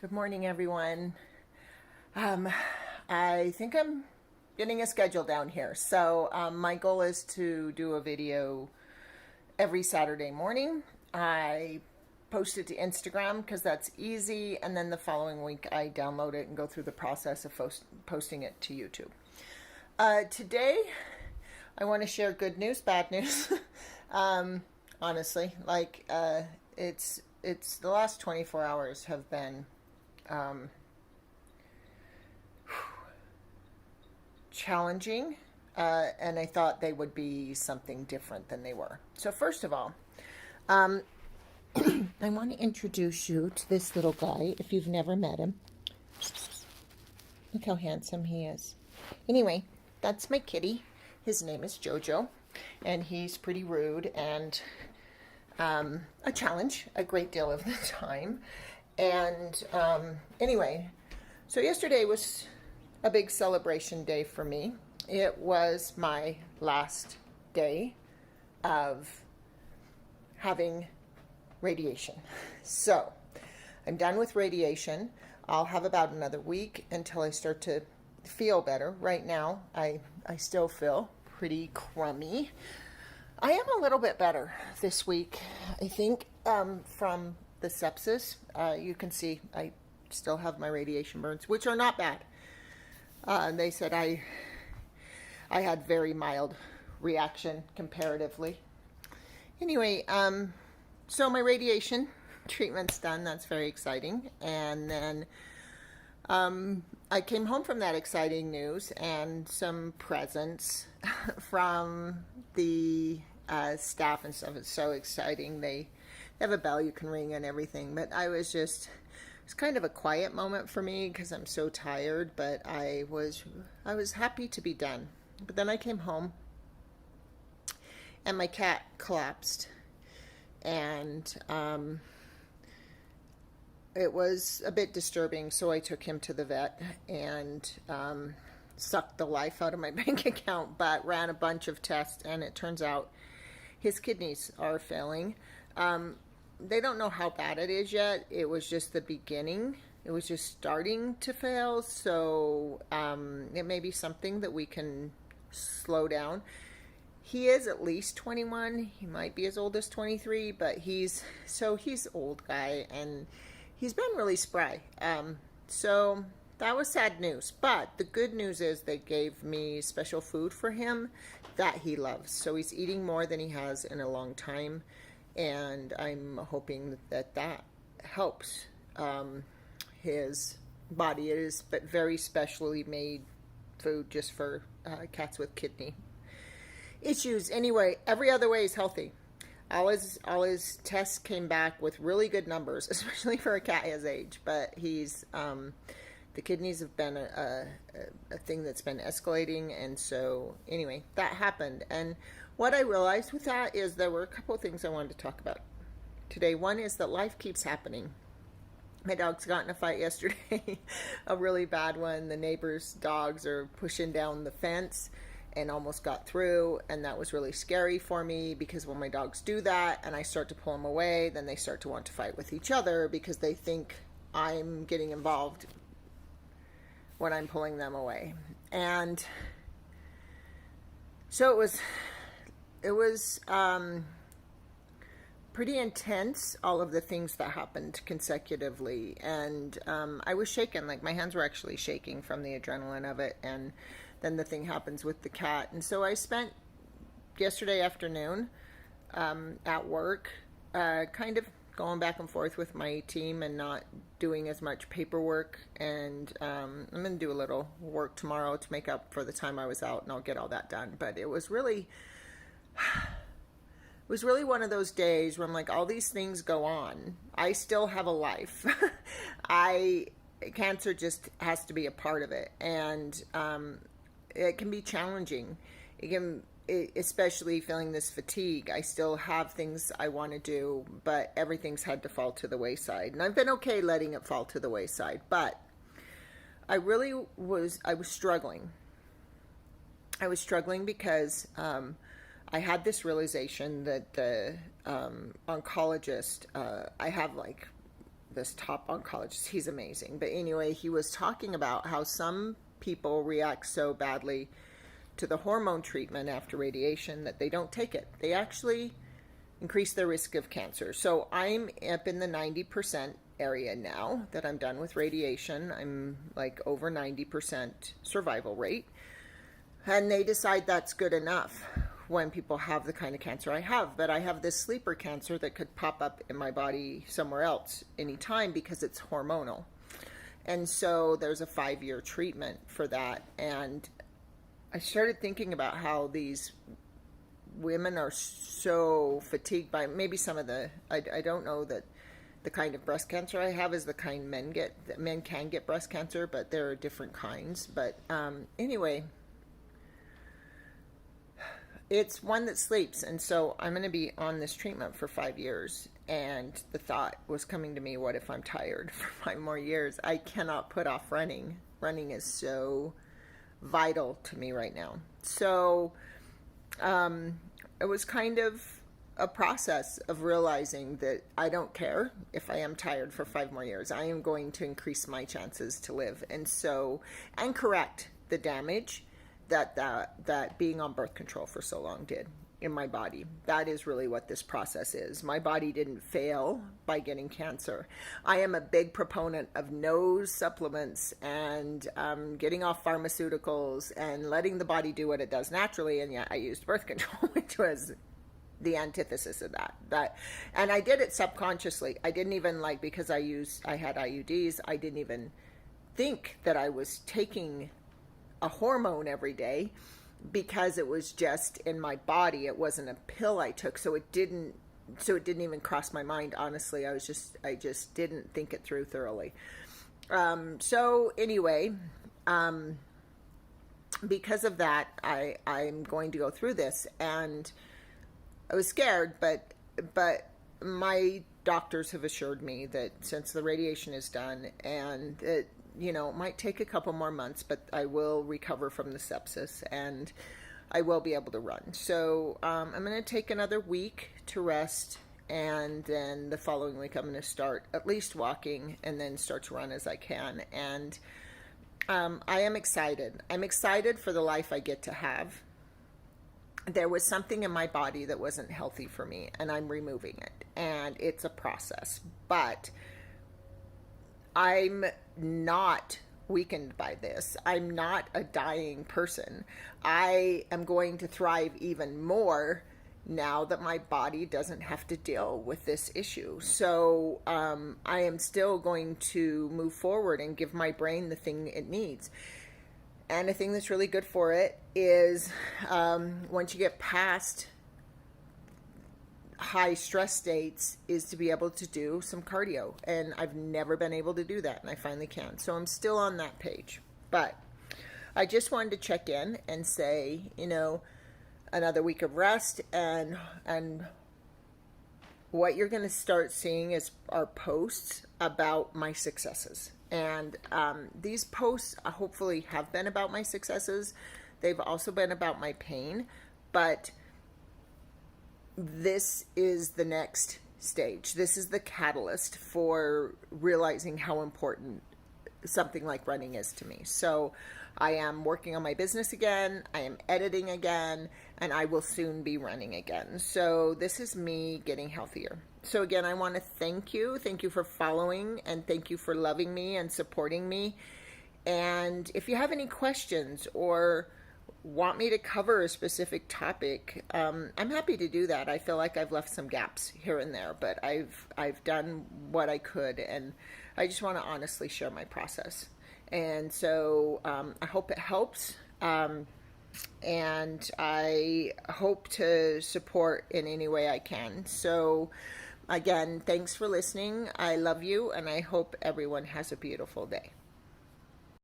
Good morning, everyone. I think I'm getting a schedule down here. So, my goal is to do a video every Saturday morning. I post it to Instagram because that's easy, and then the following week I download it and go through the process of posting it to YouTube. Today, I want to share good news, bad news. Honestly, it's the last 24 hours have been challenging, and I thought they would be something different than they were. So first of all, I want to introduce you to this little guy if you've never met him. Look how handsome he is. Anyway, that's my kitty. His name is Jojo, and he's pretty rude and a challenge a great deal of the time. And anyway, so yesterday was a big celebration day for me. It was my last day of having radiation. So I'm done with radiation. I'll have about another week until I start to feel better. Right now, I still feel pretty crummy. I am a little bit better this week, I think, from the sepsis. You can see I still have my radiation burns, which are not bad. They said I had very mild reaction comparatively. Anyway, so my radiation treatment's done. That's very exciting. And then I came home from that exciting news and some presents from the staff and stuff. It's so exciting. They have a bell you can ring and everything. But it's kind of a quiet moment for me because I'm so tired. But I was happy to be done. But then I came home and my cat collapsed, and it was a bit disturbing, so I took him to the vet and sucked the life out of my bank account, but ran a bunch of tests, and it turns out his kidneys are failing. They don't know how bad it is yet. It was just the beginning. It was just starting to fail, so it may be something that we can slow down. He is at least 21. He might be as old as 23, but he's old guy, and he's been really spry. So that was sad news. But the good news is they gave me special food for him that he loves. So he's eating more than he has in a long time. And I'm hoping that helps his body. It is but very specially made food just for cats with kidney issues. Anyway, every other way is healthy. All his tests came back with really good numbers, especially for a cat his age. But he's the kidneys have been a thing that's been escalating, and so anyway, that happened. And what I realized with that is there were a couple of things I wanted to talk about today. One is that life keeps happening. My dogs got in a fight yesterday, a really bad one. The neighbor's dogs are pushing down the fence and almost got through, and that was really scary for me because when my dogs do that and I start to pull them away, then they start to want to fight with each other because they think I'm getting involved when I'm pulling them away. And so it was pretty intense, all of the things that happened consecutively, and I was shaken. Like, my hands were actually shaking from the adrenaline of it. And then the thing happens with the cat. And so I spent yesterday afternoon at work kind of going back and forth with my team and not doing as much paperwork. And I'm going to do a little work tomorrow to make up for the time I was out, and I'll get all that done. But it was really one of those days where I'm like, all these things go on. I still have a life. Cancer just has to be a part of it. And it can be challenging. Especially feeling this fatigue. I still have things I want to do, but everything's had to fall to the wayside. And I've been okay letting it fall to the wayside, but I was struggling. I was struggling because I had this realization that the oncologist, I have like this top oncologist. He's amazing. But anyway, he was talking about how some people react so badly to the hormone treatment after radiation that they don't take it. They actually increase their risk of cancer. So I'm up in the 90% area now that I'm done with radiation. I'm like over 90% survival rate. And they decide that's good enough when people have the kind of cancer I have. But I have this sleeper cancer that could pop up in my body somewhere else anytime because it's hormonal. And so there's a 5-year treatment for that. And I started thinking about how these women are so fatigued by maybe some of the, I don't know that the kind of breast cancer I have is the kind men get. Men can get breast cancer, but there are different kinds. But anyway, it's one that sleeps. And so I'm going to be on this treatment for 5 years. And the thought was coming to me, what if I'm tired for 5 more years? I cannot put off running. Running is so vital to me right now. So it was kind of a process of realizing that I don't care if I am tired for 5 more years. I am going to increase my chances to live. And so, and correct the damage that being on birth control for so long did in my body. That is really what this process is. My body didn't fail by getting cancer. I am a big proponent of no supplements and getting off pharmaceuticals and letting the body do what it does naturally. And yet I used birth control, which was the antithesis of that. And I did it subconsciously. I didn't even because I had IUDs, I didn't even think that I was taking a hormone every day, because it was just in my body. It wasn't a pill I took, so it didn't even cross my mind. Honestly, I just didn't think it through thoroughly. So anyway, because of that, I'm going to go through this, and I was scared, but my doctors have assured me that since the radiation is done, and it might take a couple more months, but I will recover from the sepsis and I will be able to run. So I'm going to take another week to rest, and then the following week I'm going to start at least walking and then start to run as I can. And I am excited. I'm excited for the life I get to have. There was something in my body that wasn't healthy for me, and I'm removing it. And it's a process, but I'm not weakened by this. I'm not a dying person. I am going to thrive even more now that my body doesn't have to deal with this issue. So I am still going to move forward and give my brain the thing it needs. And the thing that's really good for it is once you get past high stress states, is to be able to do some cardio. And I've never been able to do that, and I finally can. So I'm still on that page. But I just wanted to check in and say, another week of rest, and what you're going to start seeing are posts about my successes. And these posts hopefully have been about my successes. They've also been about my pain, but this is the next stage. This is the catalyst for realizing how important something like running is to me. So I am working on my business again. I am editing again, and I will soon be running again. So this is me getting healthier. So again, I want to thank you. Thank you for following, and thank you for loving me and supporting me. And if you have any questions or want me to cover a specific topic, I'm happy to do that. I feel like I've left some gaps here and there, but I've done what I could, and I just want to honestly share my process. And so I hope it helps, and I hope to support in any way I can. So again, thanks for listening. I love you, and I hope everyone has a beautiful day.